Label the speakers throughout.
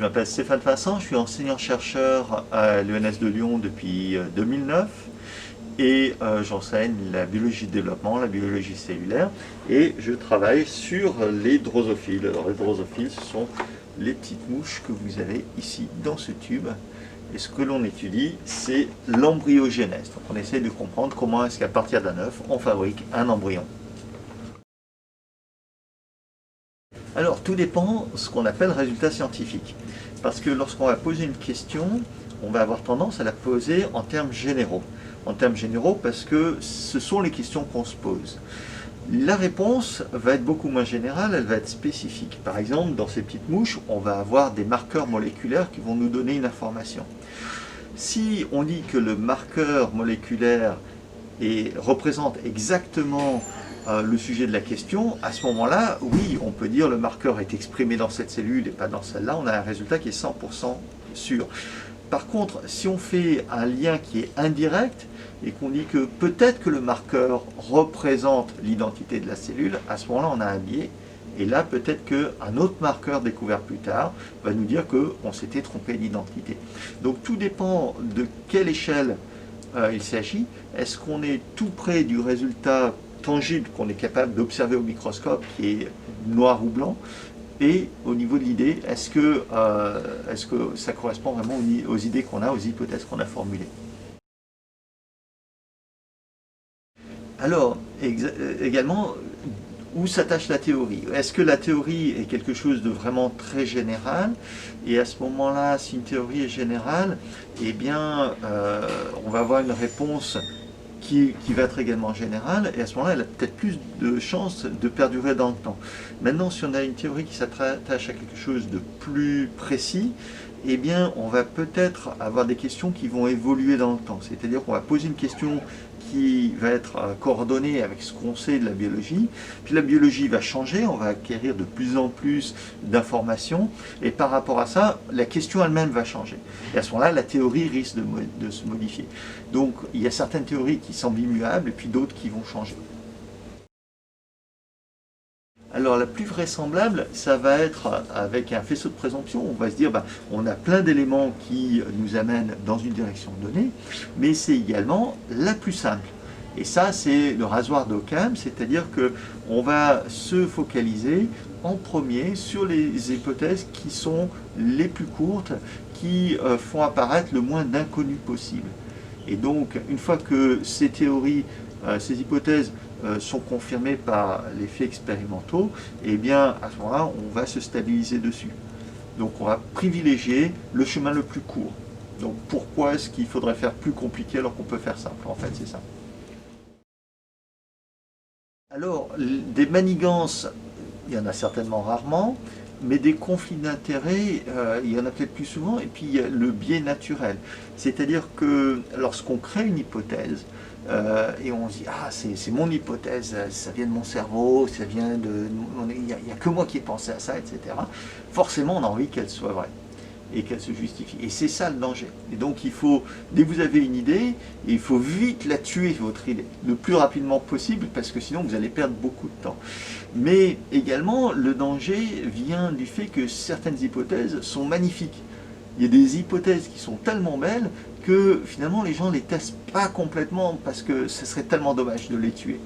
Speaker 1: Je m'appelle Stéphane Vincent, je suis enseignant-chercheur à l'ENS de Lyon depuis 2009 et j'enseigne la biologie de développement, la biologie cellulaire et je travaille sur les drosophiles. Alors les drosophiles, ce sont les petites mouches que vous avez ici dans ce tube. Et ce que l'on étudie, c'est l'embryogénèse. Donc on essaie de comprendre comment est-ce qu'à partir d'un œuf, on fabrique un embryon. Alors, tout dépend de ce qu'on appelle résultat scientifique. Parce que lorsqu'on va poser une question, on va avoir tendance à la poser en termes généraux. En termes généraux parce que ce sont les questions qu'on se pose. La réponse va être beaucoup moins générale, elle va être spécifique. Par exemple, dans ces petites mouches, on va avoir des marqueurs moléculaires qui vont nous donner une information. Si on dit que le marqueur moléculaire représente exactement le sujet de la question, à ce moment-là, oui, on peut dire le marqueur est exprimé dans cette cellule et pas dans celle-là, on a un résultat qui est 100% sûr. Par contre, si on fait un lien qui est indirect et qu'on dit que peut-être que le marqueur représente l'identité de la cellule, à ce moment-là, on a un biais. Et là, peut-être qu'un autre marqueur découvert plus tard va nous dire qu'on s'était trompé d'identité. Donc tout dépend de quelle échelle il s'agit. Est-ce qu'on est tout près du résultat tangible qu'on est capable d'observer au microscope, qui est noir ou blanc, et au niveau de l'idée, est-ce que ça correspond vraiment aux idées qu'on a, aux hypothèses qu'on a formulées? Alors, également, où s'attache la théorie? Est-ce que la théorie est quelque chose de vraiment très général? Et à ce moment-là, si une théorie est générale, eh bien, on va avoir une réponse qui va être également générale, et à ce moment-là, elle a peut-être plus de chances de perdurer dans le temps. Maintenant, si on a une théorie qui s'attache à quelque chose de plus précis, eh bien, on va peut-être avoir des questions qui vont évoluer dans le temps. C'est-à-dire qu'on va poser une question qui va être coordonnée avec ce qu'on sait de la biologie, puis la biologie va changer, on va acquérir de plus en plus d'informations, et par rapport à ça, la question elle-même va changer. Et à ce moment-là, la théorie risque de se modifier. Donc, il y a certaines théories qui semblent immuables, et puis d'autres qui vont changer. Alors la plus vraisemblable, ça va être avec un faisceau de présomption. On va se dire, on a plein d'éléments qui nous amènent dans une direction donnée, mais c'est également la plus simple. Et ça, c'est le rasoir d'Occam, c'est-à-dire qu'on va se focaliser en premier sur les hypothèses qui sont les plus courtes, qui font apparaître le moins d'inconnus possible. Et donc, une fois que ces théories, ces hypothèses sont confirmées par les faits expérimentaux, et bien à ce moment-là, on va se stabiliser dessus. Donc on va privilégier le chemin le plus court. Donc pourquoi est-ce qu'il faudrait faire plus compliqué alors qu'on peut faire simple? En fait, c'est ça. Alors, des manigances, il y en a certainement rarement, mais des conflits d'intérêts, il y en a peut-être plus souvent, et puis il y a le biais naturel. C'est-à-dire que lorsqu'on crée une hypothèse, et on se dit, ah, c'est mon hypothèse, ça vient de mon cerveau, ça vient de... Il n'y a que moi qui ai pensé à ça, etc. Forcément, on a envie qu'elle soit vraie et qu'elle se justifie. Et c'est ça le danger. Et donc il faut, dès que vous avez une idée, il faut vite la tuer, votre idée, le plus rapidement possible, parce que sinon vous allez perdre beaucoup de temps. Mais également, le danger vient du fait que certaines hypothèses sont magnifiques. Il y a des hypothèses qui sont tellement belles que finalement les gens ne les testent pas complètement parce que ce serait tellement dommage de les tuer.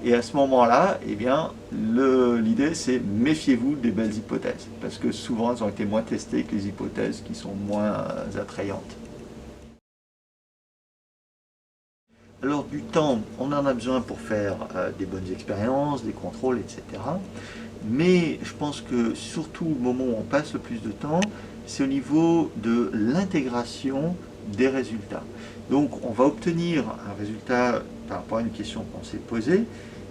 Speaker 1: Et à ce moment-là, eh bien, l'idée c'est méfiez-vous des belles hypothèses, parce que souvent elles ont été moins testées que les hypothèses qui sont moins attrayantes. Alors du temps, on en a besoin pour faire des bonnes expériences, des contrôles, etc. Mais je pense que surtout au moment où on passe le plus de temps, c'est au niveau de l'intégration des résultats. Donc on va obtenir un résultat par rapport à une question qu'on s'est posée,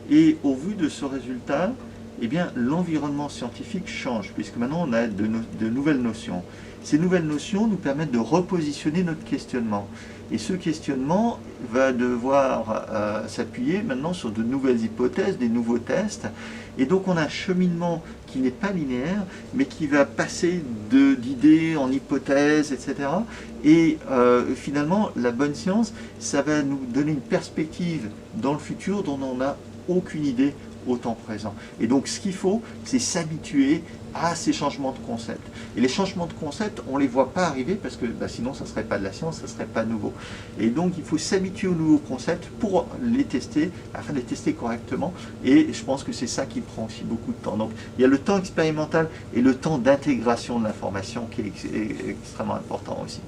Speaker 1: et au vu de ce résultat, eh bien, l'environnement scientifique change, puisque maintenant on a de nouvelles notions. Ces nouvelles notions nous permettent de repositionner notre questionnement. Et ce questionnement va devoir s'appuyer maintenant sur de nouvelles hypothèses, des nouveaux tests. Et donc on a un cheminement qui n'est pas linéaire, mais qui va passer d'idées en hypothèses, etc. Et finalement, la bonne science, ça va nous donner une perspective dans le futur dont on n'a aucune idée au temps présent. Et donc ce qu'il faut, c'est s'habituer à ces changements de concept. Et les changements de concept, on ne les voit pas arriver parce que sinon ça ne serait pas de la science, ça ne serait pas nouveau. Et donc il faut s'habituer aux nouveaux concepts pour les tester, afin de les tester correctement. Et je pense que c'est ça qui prend aussi beaucoup de temps. Donc il y a le temps expérimental et le temps d'intégration de l'information qui est extrêmement important aussi.